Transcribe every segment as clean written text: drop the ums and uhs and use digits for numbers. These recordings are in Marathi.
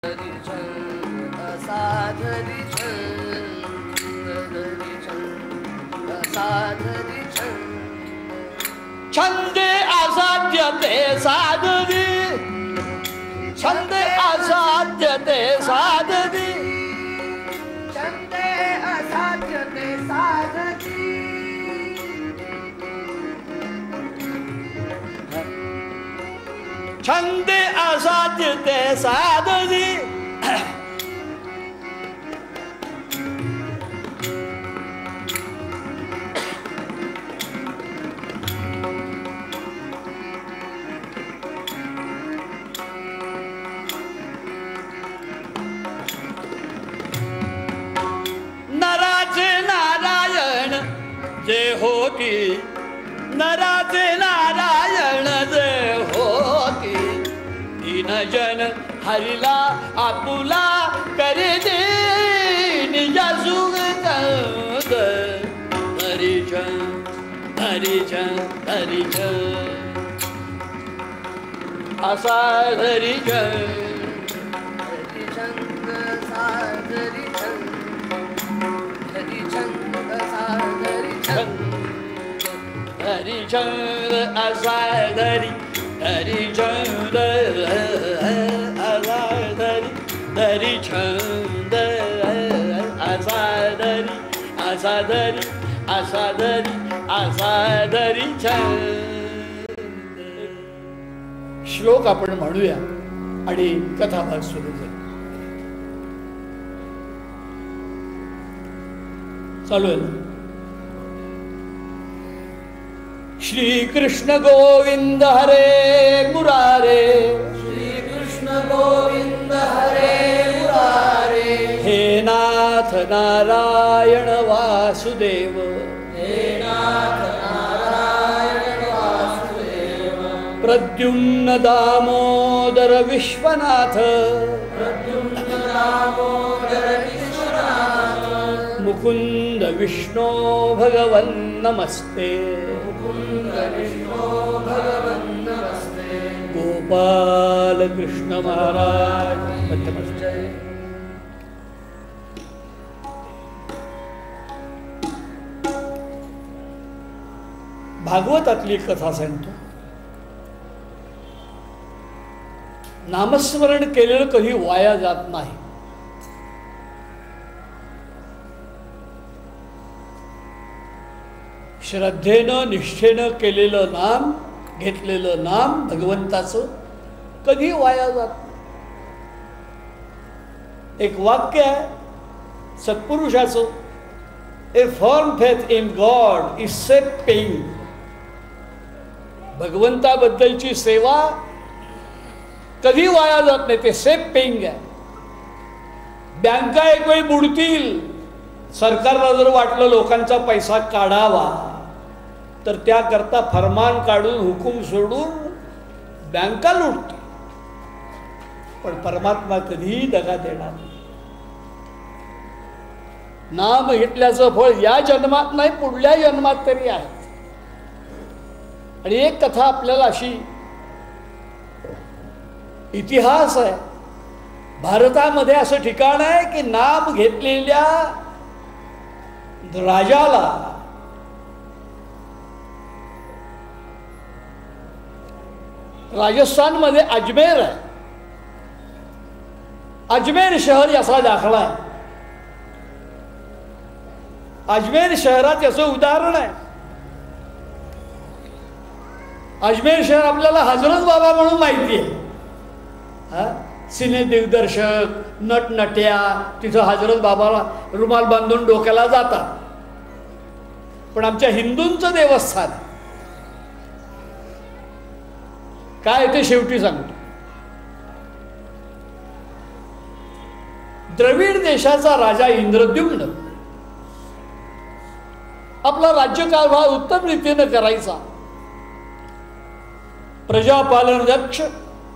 छंदे असाध्य ते साधवी, छंदे असाध्य ते साधवी, छंदे असाध्य ते साधवी, छंदे असाध्य ते साधवी. नराचे नारायण जे होती, नराचे नारायण जे होती, दीन जन हरिला आपुला करे दे निज सुगंध. हरिचन हरिचन हरिचन असा हरिचन हरिचंद साधरिचंद, हरिचंद साधरिचंद, हरिचंद असाधरी, हरिचंद असाधरी, हरिचंद असाधरी, असाधरी असाधरी असाधरी छंद. श्लोक आपण म्हणूया आणि कथाभाग सुरू करू. चालू आहे ना. श्री कृष्ण गोविंद हरे मुरारे, श्री कृष्ण गोविंद हरे मुरारे, हे नाथ नारायण वासुदेव, हे नाथ नारायण वासुदेव, प्रद्युम्न दामोदर विश्वनाथ, प्रद्युम्न दामोदर विश्वनाथ, मुकुंद विष्णो भगवन् नमस्ते, मुकुंद विष्णो भगवन् नमस्ते, गोपाल कृष्ण महाराज नमस्ते. भागवतातली कथा सांगतो. नामस्मरण केलेलं कधी वाया जात नाही. श्रद्धेनं निष्ठेनं केलेलं नाम, घेतलेलं नाम भगवंताचं कधी वाया जात नाही. एक वाक्य आहे सत्पुरुषाचं, a firm faith in God is safe paying. भगवंताबद्दलची सेवा कधी वाया जात नाही, ते सेफ पेइंग आहे. बँका एक वेळी बुडतील, सरकारला जर वाटलं लोकांचा पैसा काढावा तर त्याकरता फरमान काढून हुकूम सोडून बँका लुटतील. पण परमात्मा कधीही दगा देणार नाही. नाम घेतल्याचं फळ या जन्मात नाही, पुढल्या जन्मात तरी आहे. आणि एक कथा आपल्याला अशी इतिहास आहे, भारतामध्ये असं ठिकाण आहे की नाम घेतलेल्या राजाला राजस्थानमध्ये अजमेर आहे, अजमेर शहर याचा दाखला आहे. अजमेर शहरात याचं उदाहरण आहे. अजमेर शहर आपल्याला हजरत बाबा म्हणून माहिती आहे. सिने दिग्दर्शक, नटनट्या तिथं हजरत बाबाला रुमाल बांधून डोक्याला जातात. पण आमच्या हिंदूंचं देवस्थान काय ते शेवटी सांगतो. द्रविड देशाचा राजा इंद्रद्युम्न आपला राज्यकारभार उत्तम रीतीने करायचा. प्रजापालन दक्ष,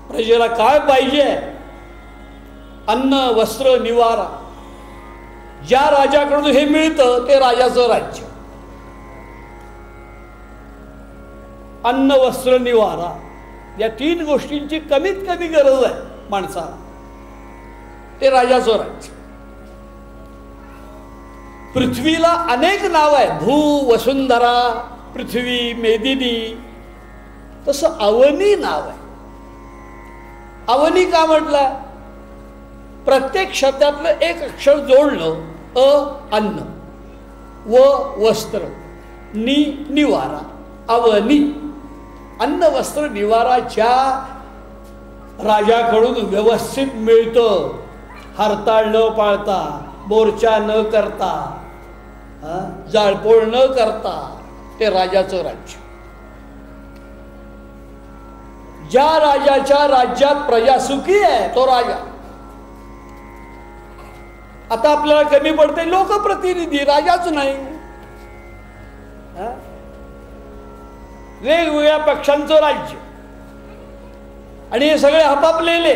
प्रजेला काय पाहिजे, अन्न वस्त्र निवारा, ज्या राजाकडून हे मिळतं ते राजाचं राज्य. अन्न वस्त्र निवारा या तीन गोष्टींची कमीत कमी गरज आहे माणसाला. ते राजाचं राज्य. पृथ्वीला अनेक नाव आहे, भू, वसुंधरा, पृथ्वी, मेदिनी. तसं अवनी नाव आहे. अवनी का म्हटलं? प्रत्येक शब्दातलं एक अक्षर जोडलं. अन्न, व वस्त्र, निवारा. अवनी. अन्न, वस्त्र, निवारा ज्या राजाकडून व्यवस्थित मिळतं, हरताळ न पाळता, मोर्चा न करता, जाळपोळ न करता, ते राजाचं राज्य. ज्या राजाच्या राज्यात प्रजा सुखी आहे तो राजा. आता आपल्याला कमी पडते लोकप्रतिनिधी, राजाच नाही. वेगवेगळ्या पक्षांचं राज्य आणि हे सगळे आपापलेले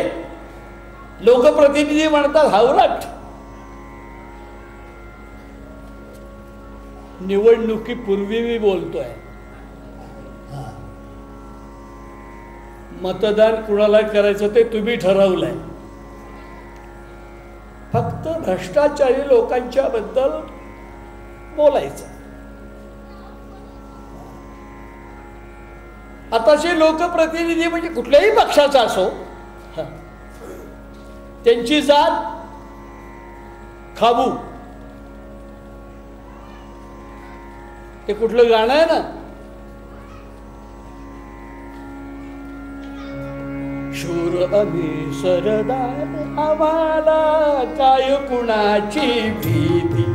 लोकप्रतिनिधी म्हणतात हावराट. निवडणुकीपूर्वी मी बोलतोय, मतदान कुणाला करायचं ते तुम्ही ठरवलंय. फक्त भ्रष्टाचारी लोकांच्या बद्दल बोलायचं. आताचे लोकप्रतिनिधी म्हणजे कुठल्याही पक्षाचा असो, त्यांची जात खाबू. ते कुठलं गाणं आहे ना, शूर आम्ही सरदार आम्हाला काय कुणाची भीती.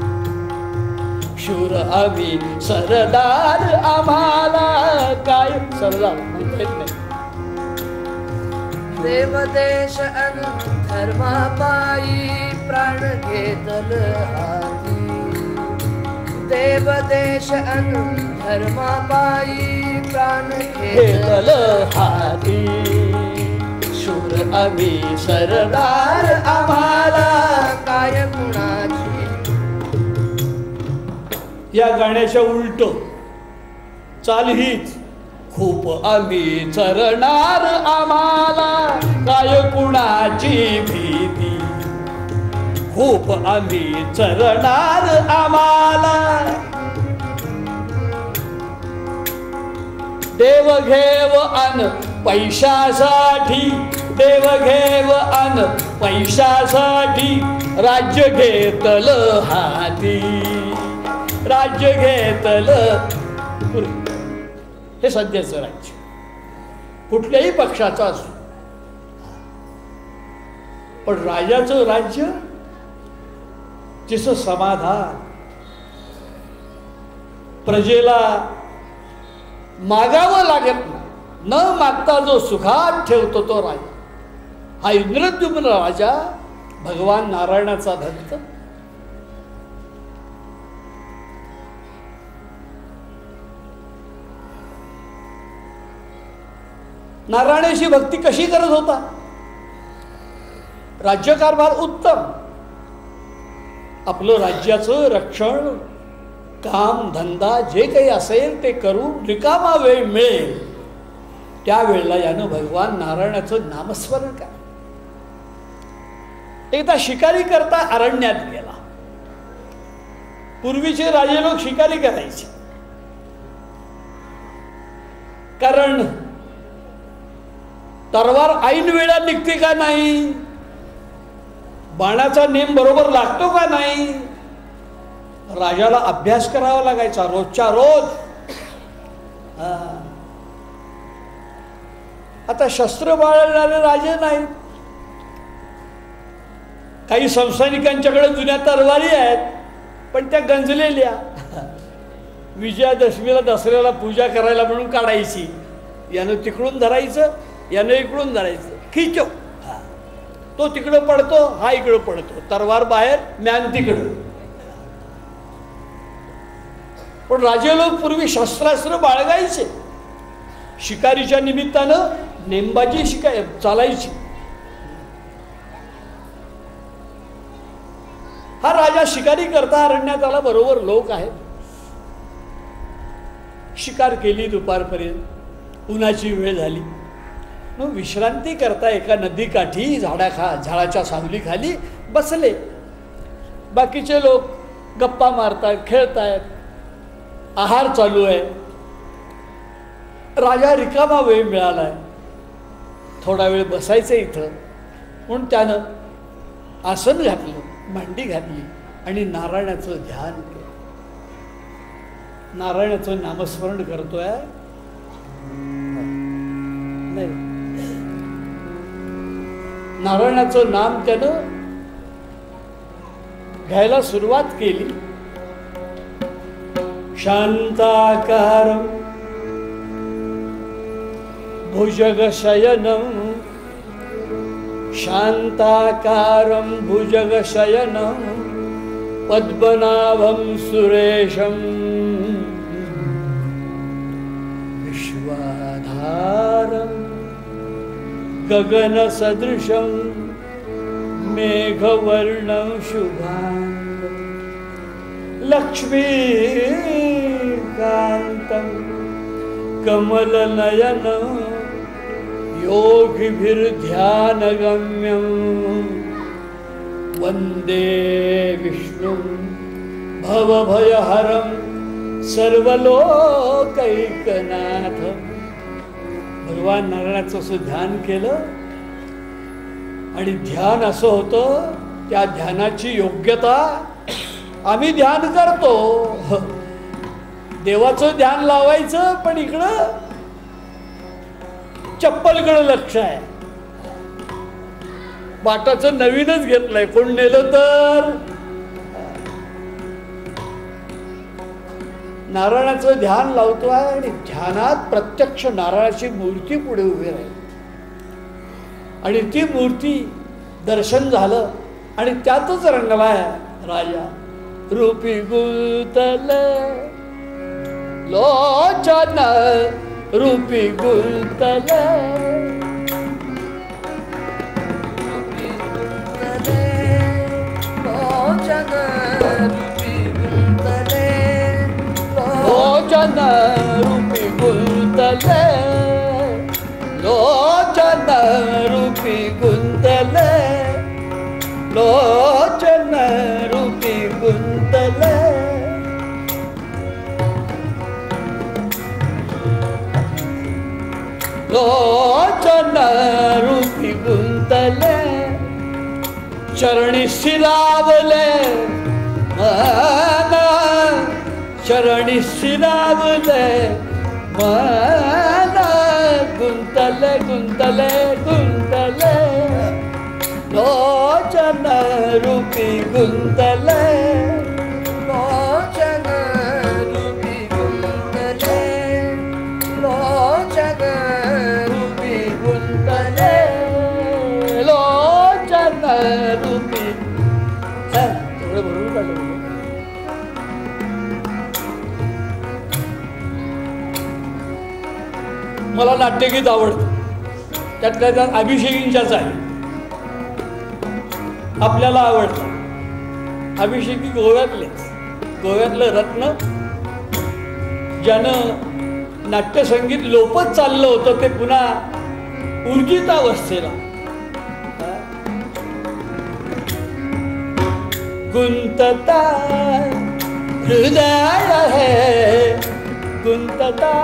शूर आम्ही सरदार आम्हाला काय. सरदार म्हणता येत नाही. देवदेश अन धर्मापायी प्राण घेतल हाती. देवदेश अन धर्मापायी प्राण घेतल हाती. शूर आम्ही सरदार आम्हाला काय कुणाची. या गाण्याच्या उलट चाल हीच. खूप आम्ही चरणार आम्हाला काय कुणाची भीती. खूप आम्ही चरणार आम्हाला. देवघेव अन पैशासाठी. देवघेव अन पैशासाठी राज्य घेतलं हाती. राज्य घेतलं. हे सध्याचं राज्य कुठल्याही पक्षाचं असो, पण राजाचं राज्य जिचं समाधान, प्रजेला मागावं लागत नाही, न मागता जो सुखात ठेवतो तो राजा. हा इंद्रद्युम्न राजा भगवान नारायणाचा भक्त. नारायणाची भक्ती कशी करत होता? राज्यकारभार उत्तम. आपलं राज्याचं रक्षण, काम धंदा जे काही असेल ते करून रिकामा वेळ मिळेल त्यावेळेला यानं भगवान नारायणाचं नामस्मरण करा. एकदा शिकारी करता अरण्यात गेला. पूर्वीचे राजे लोक शिकारी करायचे, कारण तरवार ऐन वेळा निघते का नाही, बाणाचा नेम बरोबर लागतो का नाही, राजाला अभ्यास करावा लागायचा रोजच्या रोज. आता शस्त्र बाळगणारे राजे नाहीत. काही संस्थानिकांच्याकडे जुन्या तरवारी आहेत, पण त्या गंजलेल्या. विजयादशमीला दसऱ्याला पूजा करायला म्हणून काढायची. यानं तिकडून धरायचं, यानं इकडून धरायचं, खिचो. तो तिकडं पडतो, हा इकडं पडतो, तरवार बाहेर, ज्ञान तिकडं. पण राजे लोक पूर्वी शस्त्रास्त्र बाळगायचे. शिकारीच्या निमित्तानं नेमबाजी चालायची. हा राजा शिकारी करता अरण्यात आला. बरोबर लोक आहेत. शिकार केली दुपारपर्यंत. उन्हाची वेळ झाली. मग विश्रांती करता एका नदीकाठी झाडाच्या सावलीखाली बसले. बाकीचे लोक गप्पा मारतायत, खेळतायत, आहार चालू आहे. राजा रिकामा वेळ मिळालाय, थोडा वेळ बसायचं इथं म्हणून त्यानं आसन घातलं, मांडी घातली आणि नारायणाचं ध्यान केलं. नारायणाचं नामस्मरण करतोय. नाही, नारायणाचं नाम त्यानं घ्यायला सुरुवात केली. शांताकारं भुजगशयनं, शांताकारं भुजगशयनं, पद्मनाभं सुरेशं, विश्वाधारं गगनसदृशं, मेघवर्णं शुभांगं, लक्ष्मीकान्तं कमलनयनं, योगिभिर्ध्यानगम्यं, वन्दे विष्णुं भवभयहरं सर्वलोकैकनाथं. भगवान नारायणाचं असं ध्यान केलं आणि ध्यान असं होतं, त्या ध्यानाची योग्यता आम्ही ध्यान करतो, देवाचं ध्यान लावायचं, पण इकडं चप्पलकडे लक्ष आहे. बाटाचं नवीनच घेतलंय, कोण नेलं तर. नारायणाचं ध्यान लावतोय आणि ध्यानात प्रत्यक्ष नारायणाची मूर्ती पुढे उभी राहील आणि ती मूर्ती दर्शन झालं आणि त्यातच रंगलाय राजा. रूपी गुंतले लोचन, रूपी गुंतले, लोचन रूपी गुंतले, लोचन रूपी गुंतले, लोचन रूपी गुंतले. लोचन रूपी गुंतले, चरणी शिरावले मन, चरणी शिरावले मन, गुंतले गुंतले गुंतले, लोचन रूपी गुंतले, लोचन रूपी गुंतले, लोचन रूपी गुंतले, लोचन रूपी. थोडं बरोबर काढलं. मला नाट्यगीत आवडतं, त्यातल्या त्यात अभिषेकींच्याच आहे, आपल्याला आवडतं. अभिषेकी गोव्यातलं रत्न, ज्यानं नाट्यसंगीत लोपत चाललं होतं ते पुन्हा ऊर्जितावस्थेला. गुंतता हृदय है, गुंतता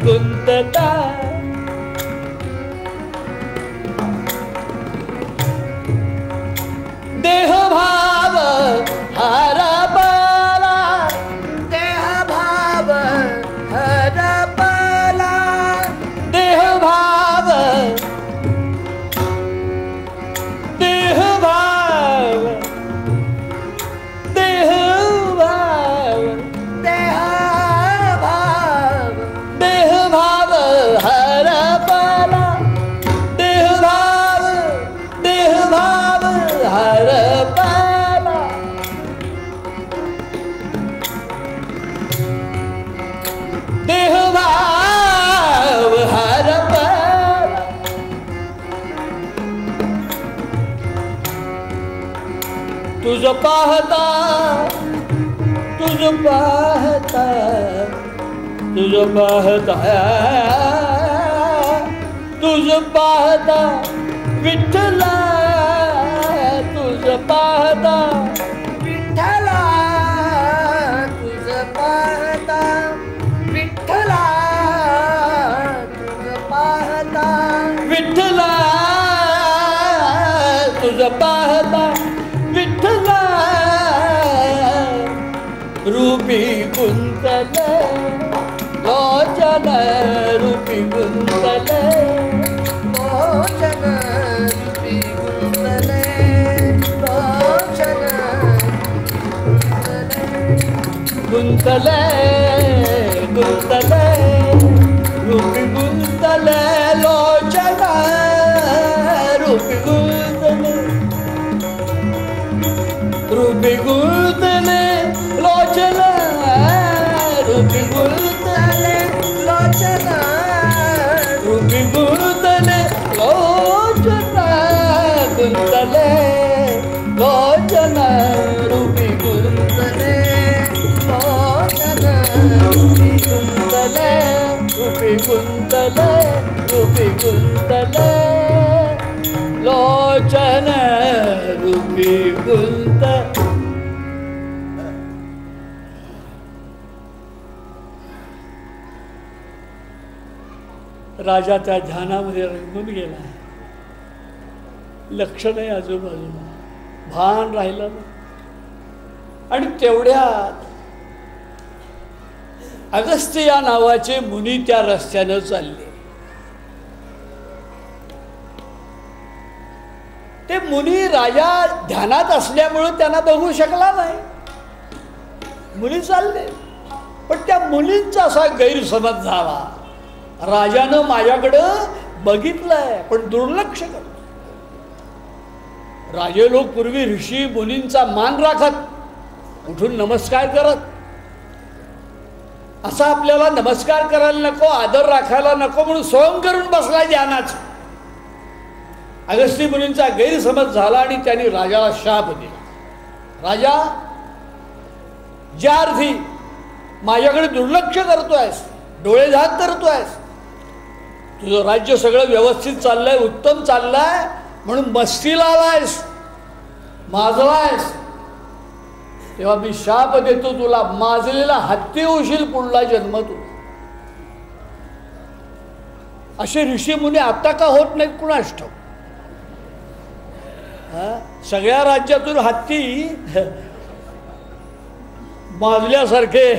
गुंतता, देह भाव हरपला, देह भाव हरपला, देह भाव, देह भाव, देह भाव, देह भाव, देह भाव हरपला, देह भाव, देह भाव हरपला. देह भाव हरपला. तुझ पाहता, तुझ पाहता, तुझ पाहता, तुझ पाहता विठ्ठला, तुझ पाहता विठ्ठला, तुझ पाहता विठ्ठला, तुझ पाहता विठ्ठला, तुझ पाहता विठ्ठला, रूपी कुंतल लोचन, रूपी कुंतल लोचन, रूपी कुंतले लोचन, कुंतले कुंतले रूपी कुंतले लोचन, रूपी कुंतले, रूपी कुंतले लोचन, रूपी कुंतले लोचन, रूपी कुंतले लोचन, कुंतले लोचन, रूपी कुंतले लोचन, कुंतले, रूपी कुंतले, रूपी कुंतले लोचन, रूपी कुंत. राजा त्या ध्यानामध्ये रंगून गेला. लक्ष नाही आजूबाजूला, भान राहिलं ना. आणि तेवढ्यात अगस्त्य या नावाचे मुनी त्या रस्त्यानं चालले. ते मुनी राजा ध्यानात असल्यामुळे त्यांना बघू शकला नाही. मुनी चालले, पण त्या मुलींचा असा गैरसमज झाला. राजानं माझ्याकडं बघितलंय पण दुर्लक्ष करत. राजे लोक पूर्वी ऋषी मुनींचा मान राखत, उठून नमस्कार करत. असा आपल्याला नमस्कार करायला नको, आदर राखायला नको म्हणून सोंग करून बसलाय ध्यानाच. अगस्त्य मुनींचा गैरसमज झाला आणि त्यांनी राजाला शाप दिला. राजा, ज्या अर्थी माझ्याकडे दुर्लक्ष करतोयस, डोळे झाक करतोयस, तुझं राज्य सगळं व्यवस्थित चाललंय, उत्तम चाललंय, म्हणून मस्तीला आलायस, माजलायस, तेव्हा मी शाप देतो तुला, माजलेला हत्ती होशील पुढला जन्म तू. असे ऋषी मुनी आता का होत नाहीत कुणास ठाऊक. सगळ्या राज्यातून हत्ती माजल्यासारखे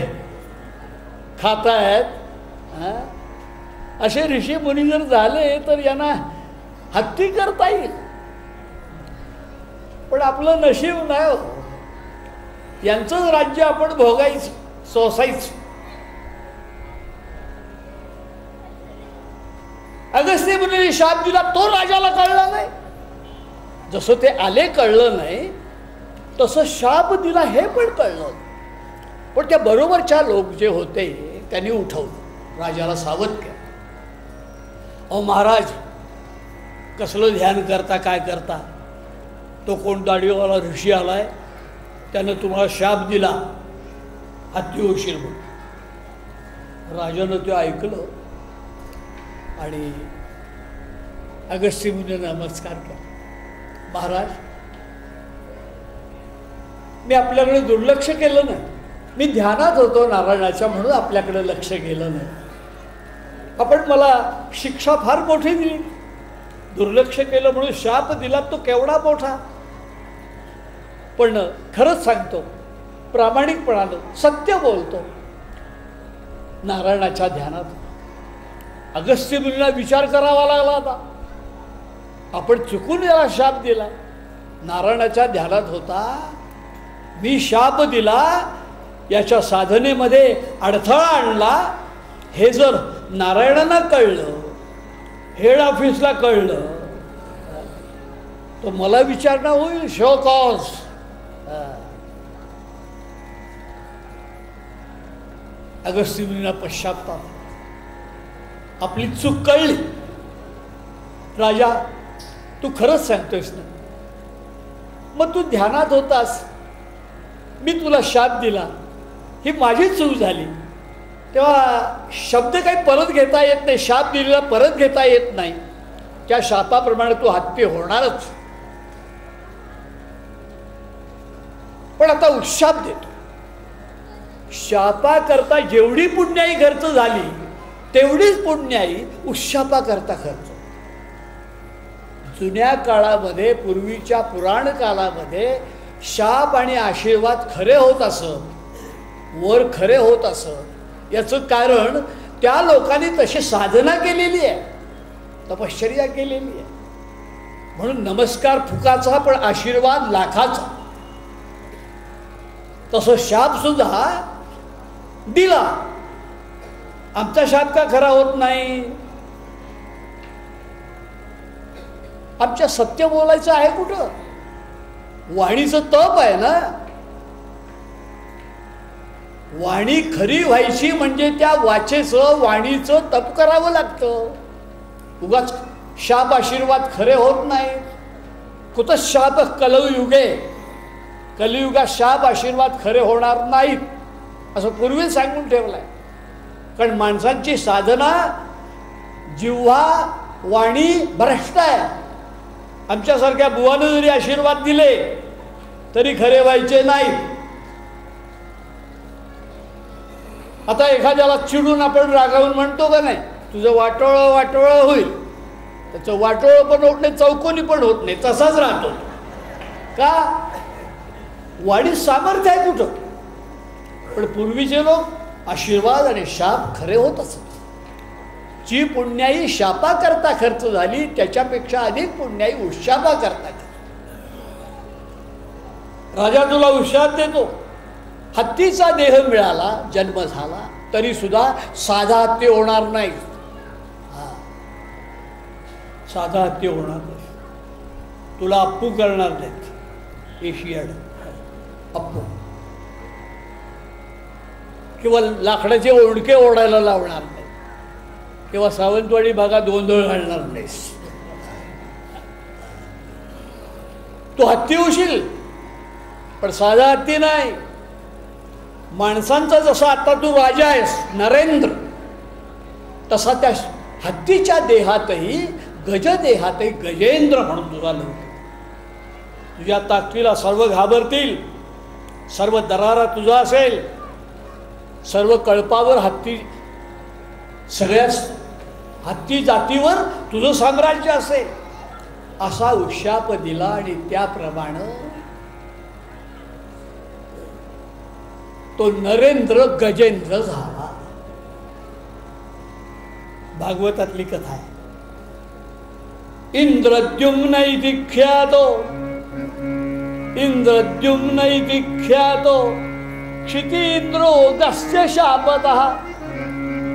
खात आहेत. असे ऋषी मुनी जर झाले तर यांना हत्ती करता येईल. पण आपलं नशीब नाही हो, यांचंच राज्य आपण भोगायचं, सोसायचं. अगस्त्य मुनीने शाप दिला, तो राजाला कळला नाही. जसं ते आले कळलं नाही, तसं शाप दिला हे पण कळलं. पण त्या बरोबरच्या लोक जे होते त्यांनी उठवलं, राजाला सावध केलं. अहो महाराज, कसलं ध्यान करता, काय करता, तो कोण दाढीवाला ऋषी आलाय, त्यानं तुम्हाला शाप दिला, हत्ती होशील म्हणून. राजानं ते ऐकलं आणि अगस्त्य मुनीने नमस्कार केला. महाराज, मी आपल्याकडे दुर्लक्ष केलं नाही, मी ध्यानात होतो नारायणाच्या म्हणून आपल्याकडे लक्ष गेलं नाही. आपण मला शिक्षा फार मोठी दिली, दुर्लक्ष केलं म्हणून शाप दिला, तो केवढा मोठा. पण खरंच सांगतो, प्रामाणिकपणानं सत्य बोलतो, नारायणाच्या ध्यानात. अगस्त्य मुनीला विचार करावा लागला होता, आपण चुकून याला शाप दिला. नारायणाच्या ध्यानात होता, मी शाप दिला, याच्या साधनेमध्ये अडथळा आणला, हे जर नारायणांना कळलं, हेड ऑफिसला कळलं, तर मला विचारणा होईल, शो कॉज. अगस्त्य मुनींना पश्चात्ताप, आपली चूक कळली. राजा, तू खरंच सांगतोयस ना, मग तू ध्यानात होतास, मी तुला शाप दिला, ही माझी चूक झाली. तेव्हा शब्द काही परत घेता येत नाही, शाप दिलेला परत घेता येत नाही. त्या शापाप्रमाणे तो हत्ती होणारच. पण आता उशाप देतो. शापाकरता जेवढी पुण्याई खर्च झाली तेवढीच पुण्याई उशापाकरता खर्च. जुन्या काळामध्ये, पूर्वीच्या पुराण काळामध्ये शाप आणि आशीर्वाद खरे होत असत, वर खरे होत असत. याचं कारण त्या लोकांनी तशी साधना केलेली आहे, तपश्चर्या केलेली आहे. म्हणून नमस्कार फुकाचा पण आशीर्वाद लाखाचा. तसं शाप सुद्धा दिला. आमचा शाप का खरा होत नाही? आमच्या सत्य बोलायचं आहे कुठं? वाणीचं तप आहे ना. वाणी खरी व्हायची म्हणजे त्या वाचेचं, वाणीचं तप करावं लागतं. उगाच शाप आशीर्वाद खरे होत नाही. कुठं शाप कलयुगे, कलियुगात शाप आशीर्वाद खरे होणार नाहीत असं पूर्वी सांगून ठेवलंय. कारण माणसांची साधना जिव्हा वाणी भ्रष्ट आहे. आमच्यासारख्या बुवानं जरी आशीर्वाद दिले तरी खरे व्हायचे नाहीत. आता एखाद्याला चिडून आपण रागावून म्हणतो का नाही, तुझं वाटोळं वाटोळं होईल. त्याचं वाटोळं पण होत नाही, चौकोनी पण होत नाही, तसाच राहतो. का? वाढीत सामर्थ्य आहे कुठं? पण पूर्वीचे लोक आशीर्वाद आणि शाप खरे होत असत. जी पुण्याई शापाकरता खर्च झाली त्याच्यापेक्षा अधिक पुण्याई उशापाकरता. राजा तुला उशाप देतो. हत्तीचा देह मिळाला, जन्म झाला तरी सुद्धा साधा हत्ती होणार नाही. साधा हत्ती होणार नाही. तुला अप्पू करणार नाहीत. एशियन अप्पू किंवा लाकडाचे ओंडके ओढायला लावणार नाही किंवा सावंतवाडी भागात गोंधळ घालणार नाहीस. तू हत्ती होशील पण साधा हत्ती नाही. माणसांचा जसा आता तू राजा आहेस, नरेंद्र, तसा त्या हत्तीच्या देहातही, गजदेहातही गजेंद्र म्हणून तुला लोक. तुझ्या ताकदीला सर्व घाबरतील. सर्व दरारा तुझा असेल. सर्व कळपावर हत्ती, सगळ्याच हत्ती जातीवर तुझं साम्राज्य असेल. असा उशाप दिला आणि त्याप्रमाणे तो नरेंद्र गजेंद्र झाला. भागवतातली कथा आहे. इंद्रद्युम्न इति ख्यातो, इंद्रद्युम्न इति ख्यातो क्षितीन्द्रो गस्य शापतः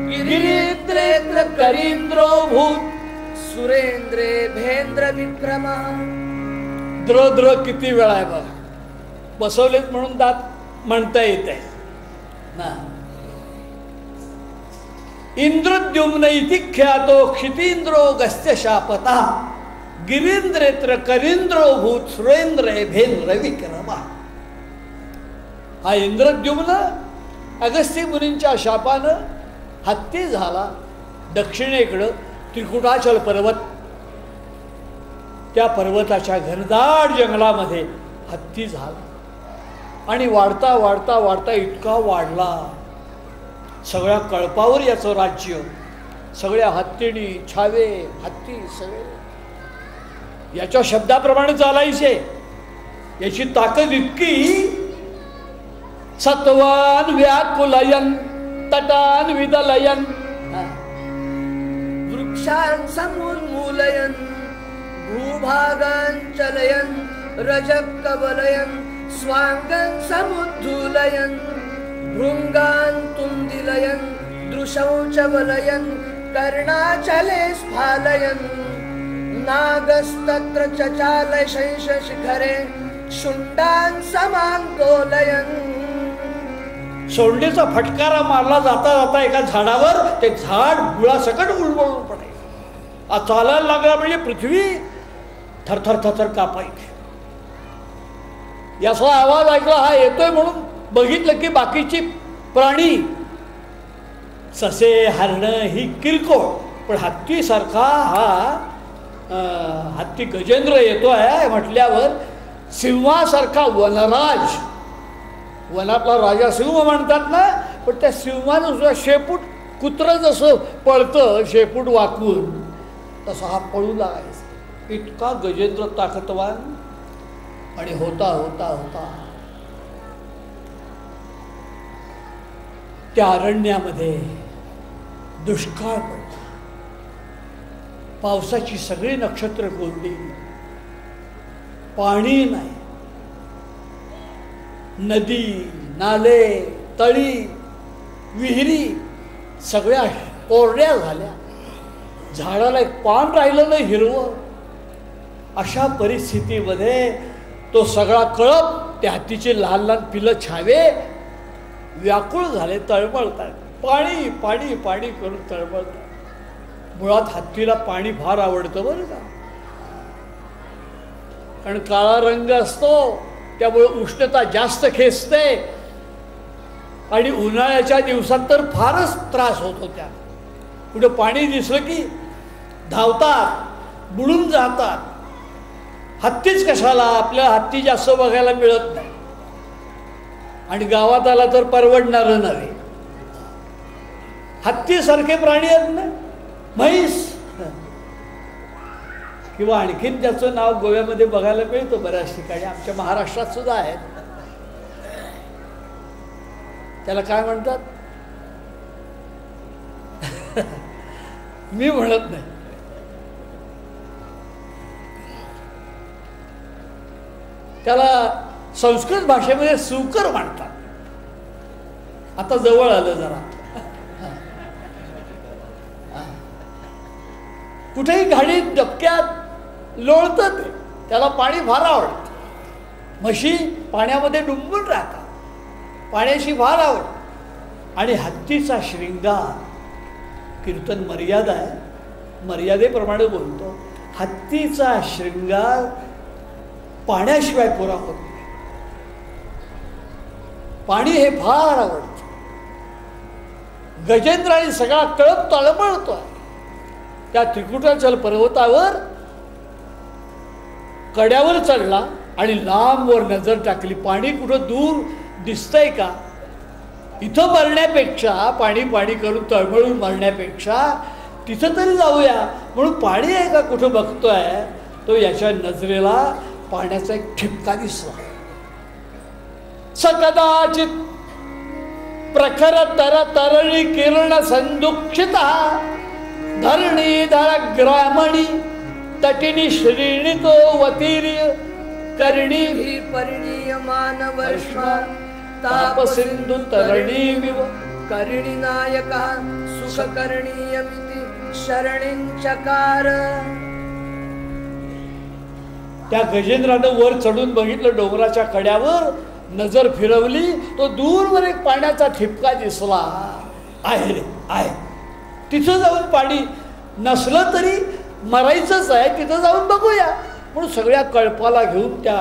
गिरीन्द्रेन्द्र करीन्द्रो भूत सुरेंद्रे भेंद्र विक्रमा. द्र द्र किती वेळा आहे बघा. बसवलेत म्हणून दात म्हणता येत आहे ना. इंद्रद्युम्न इति ख्यातो क्षितीन्द्रो गस्य शापतः गिरीन्द्रेत्र करीन्द्रो भूत सुरेंद्र भेंद्र विक्रमा. हा इंद्रद्युम्न अगस्त्य मुनींच्या शापानं हत्ती झाला. दक्षिणेकडं त्रिकुटाचल पर्वत, त्या पर्वताच्या घनदाट जंगलामध्ये हत्ती झाला. आणि वाढता वाढता वाढता इतका वाढला, सगळ्या कळपावर याचं राज्य. सगळ्या हत्तीणी, छावे, हत्ती सगळे याच्या शब्दाप्रमाणे चालायचे. याची ताकद इतकी, सत्वान व्याकुलयन तटान विदलयन, वृक्षान् समुन्मूलयन् भूभागान् चलयन् रजकवलयन् स्वांगन् समुद्धूलयन् भृङ्गान् तुन्दिलयन् दृशौचवलयन् कर्णाचले स्फालयन् नागस्तत्र चचाल शैशशिखरे शुण्डान् समान्दोलयन्. सोंडेचा फटकारा मारला जाता जाता एका झाडावर ते झाड गुळासकट उलबळून पडायचं. चालायला लागला म्हणजे पृथ्वी थरथर थरथर कापायची. याचा आवाज ऐकला, हा येतोय म्हणून बघितलं की बाकीची प्राणी, ससे, हरणं ही किरकोळ, पण हत्तीसारखा हा हत्ती गजेंद्र येतो आहे म्हटल्यावर सिंहासारखा वनराज, वनातला राजा सिंह म्हणतात ना, पण त्या सिंहानं सुद्धा शेपूट, कुत्रं जसं पळतं शेपूट वाकवून, तसा हा पळू लागायचा. इतका गजेंद्र ताकदवान. आणि होता होता होता त्या अरण्यामध्ये दुष्काळ पडला. पावसाची सगळी नक्षत्र कोरडी, पाणी नाही. नदी, नाले, तळी, विहिरी सगळ्या कोरड्या झाल्या. झाडाला एक पान राहिलं नाही हिरवं. अशा परिस्थितीमध्ये तो सगळा कळप, त्या हत्तीचे लहान लहान पिलं छावे व्याकुळ झाले, तळमळतात. पाणी पाणी पाणी करून तळमळतात. मुळात हत्तीला पाणी फार आवडतं बरं का, कारण काळा रंग असतो, त्यामुळे उष्णता जास्त खेचते. आणि उन्हाळ्याच्या दिवसात तर फारच त्रास होतो. त्या कुठे पाणी दिसलं की धावतात, बुडून जातात. हत्तीच कशाला, आपल्या हत्ती जास्त बघायला मिळत नाही. आणि गावात आला तर परवडणारं नव्हे. हत्तीसारखे प्राणी आहेत ना, म्हैस किंवा आणखीन ज्याचं नाव गोव्यामध्ये बघायला मिळतं बऱ्याच ठिकाणी, आमच्या महाराष्ट्रात सुद्धा आहेत. त्याला काय म्हणतात मी म्हणत नाही. त्याला संस्कृत भाषेमध्ये सुकर म्हणतात. आता जवळ आलं जरा. कुठेही घाडीत डबक्यात लोळतं ते, त्याला पाणी फार आवडतं. म्हशी पाण्यामध्ये डुंबून राहतात, पाण्याची फार आवड. आणि हत्तीचा श्रृंगार, कीर्तन मर्यादा आहे, मर्यादेप्रमाणे बोलतो. हत्तीचा श्रृंगार पाण्याशिवाय पुरा होत नाही. पाणी हे फार आवडतं. गजेंद्र आणि सगळा कळप तळमळतो. त्या त्रिकुटाचल पर्वतावर कड्यावर चढला आणि लांबवर नजर टाकली. पाणी कुठं दूर दिसतंय का? इथं मरण्यापेक्षा, पाणी पाणी करून तळमळून मरण्यापेक्षा तिथं तरी जाऊया म्हणून पाणी आहे का कुठं बघतोय. तो याच्या नजरेला पाण्याचा एक ठिपका दिसला. सकदाचित प्रखर तर तरळी किरण संदुक्षिता धरणीधर ग्रामणी तटिनी श्रीणितो वतीर्य कर्णी परिणीयमान वर्ष्मा ताप सिंधु तरणीमिव कर्णी नायका सुखकर्णीयमिति शरणिंचकार. त्या गजेंद्रानं वर चढून बघितलं, डोंगराच्या कड्यावर नजर फिरवली, तो दूरवर एक पाण्याचा ठिपका दिसला. आहे रे आहे, तिथं जाऊन पाणी नसलं तरी मरायचंच आहे, तिथं जाऊन बघूया म्हणून सगळ्या कळपाला घेऊन त्या.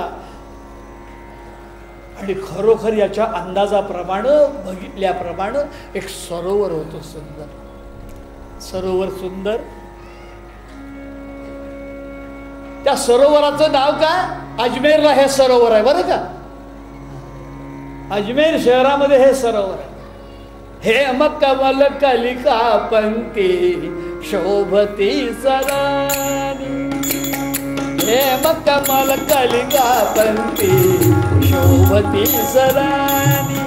आणि खरोखर याच्या अंदाजाप्रमाणे, बघितल्याप्रमाणे एक सरोवर होतं सुंदर. सरोवर सुंदर. त्या सरोवराचं नाव काय? अजमेरला हे सरोवर आहे बरं का. अजमेर शहरामध्ये हे सरोवर आहे. हे कमल कलिका पंक्ती शोभती सरानी. हे कमल कलिका पंक्ती शोभती सरानी.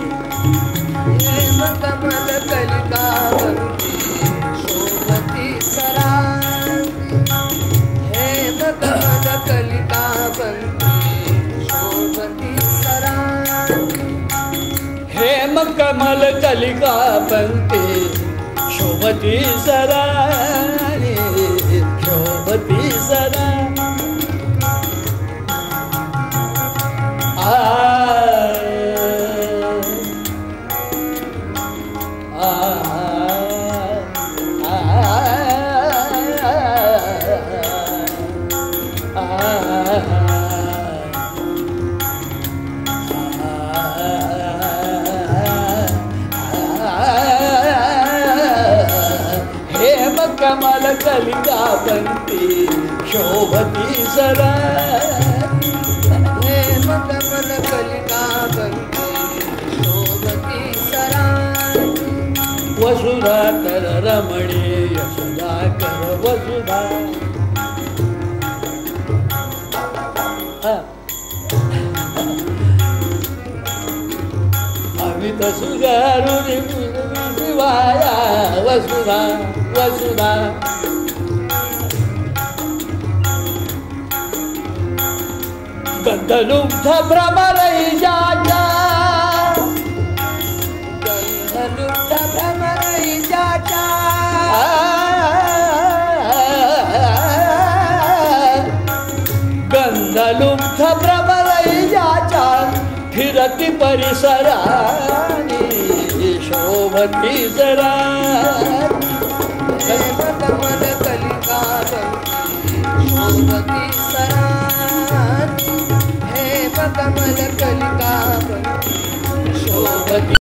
हे कमल कलिका पंक्ती शोभती सरानी. हे कमल कलिका पंक्ती शोभती सरानी. हेम कमल कलिका पंक्ती शोभती सरानी. शोभती सरानी. कमल कलिका पंक्ती शोभती सरा हेम कमल कलिका बंती शोभती सरा वसुधा कर रमणी यशोदा कर वसुधा अमित सुगारुणी शिवाया वसुधा वसुधा गंधलुब्ध भ्रमरैजाचा गंधलुब्ध भ्रमरैजाचा गंधलुब्ध भ्रमरैजाचा फिरती परिसरानी शोभती सरा हेम कमल कलिका बंती शोभती सरा हेम कमल कलिका बंती शोभती